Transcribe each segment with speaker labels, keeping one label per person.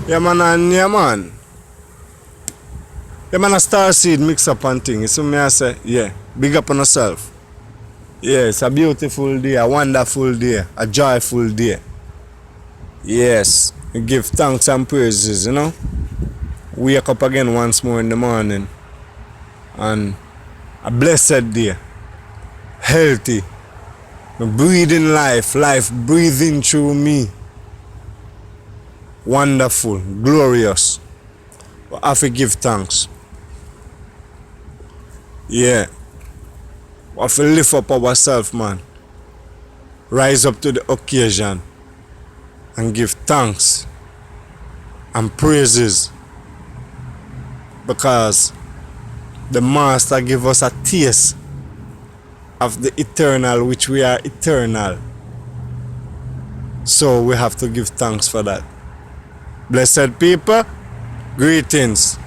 Speaker 1: Yeah, man, and yeah, man. Yeah, man, a star seed mix up and thing. So me I say, yeah, big up on yourself. Yeah, it's a beautiful day, a wonderful day, a joyful day. Yes, we give thanks and praises, you know. Wake up again once more in the morning. And a blessed day. Healthy. Breathing life, life breathing through me. Wonderful, glorious. I have to give thanks. Yeah. We have to lift up ourselves, man. Rise up to the occasion and give thanks and praises, because the Master give us a taste of the eternal, which we are eternal. So we have to give thanks for that. Blessed people, greetings.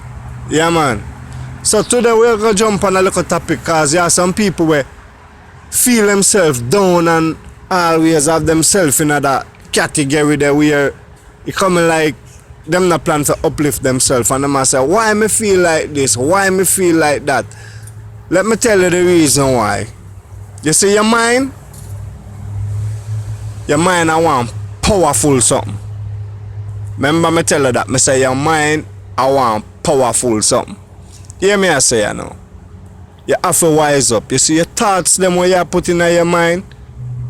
Speaker 1: Yeah, man. So today we're going to jump on a little topic, because there are some people where feel themselves down and always have themselves in that category there where it coming like them not plan to uplift themselves, and them say, why me feel like this? Why me feel like that? Let me tell you the reason why. You see, your mind I want powerful something. Remember me tell you that. Me say your mind I want powerful something. Hear me I say, you know. You have to wise up. You see your thoughts them what you put in your mind,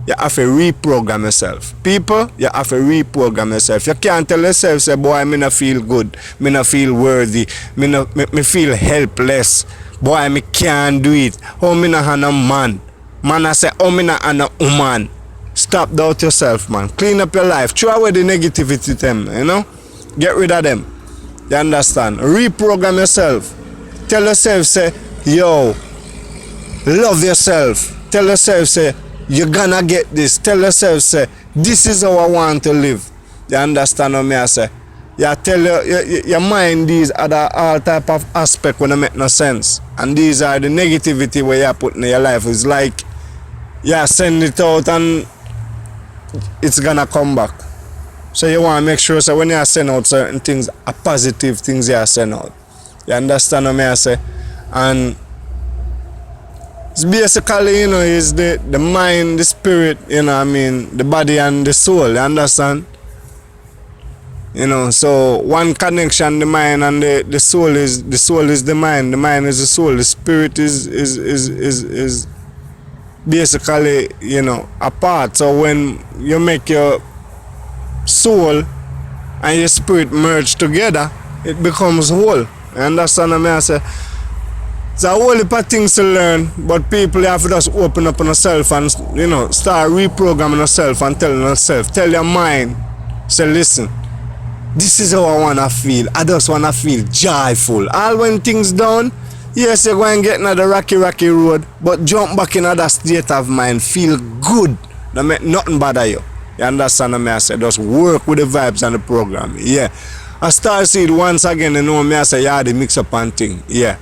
Speaker 1: you have to reprogram yourself. People, you have to reprogram yourself. You can't tell yourself, say, boy, me not feel good, me not feel worthy, me feel helpless. Boy, me can't do it. Oh, me not a man. Man, I say, oh, me not a woman. Stop doubt yourself, man. Clean up your life. Throw away the negativity them, you know. Get rid of them. You understand? Reprogram yourself. Tell yourself, say, yo, love yourself. Tell yourself, say, you're gonna get this. Tell yourself, say, this is how I want to live. You understand what me I say? You tell your mind these other all type of aspect when it make no sense. And these are the negativity where you put in your life. It's like you send it out and it's gonna come back. So you want to make sure, so when you send out certain things, a positive things you send out. You understand what me I say? And it's basically, you know, is the mind, the spirit, you know what I mean, the body and the soul, you understand? You know, so one connection, the mind and the soul is the mind is the soul, the spirit is basically, you know, a part. So when you make your soul and your spirit merge together, it becomes whole. You understand what I say? It's a whole heap of things to learn, but people have to just open up on yourself and, you know, start reprogramming yourself and telling yourself, tell your mind, say, listen, this is how I want to feel. I just want to feel joyful. All when things done, yes, you're going to get into the rocky road, but jump back in that state of mind, feel good. Don't make nothing bother you. You understand what I say? Just work with the vibes and the program. Yeah. I start seeing once again, you know me I say, Yardie Mixup and thing. Yeah.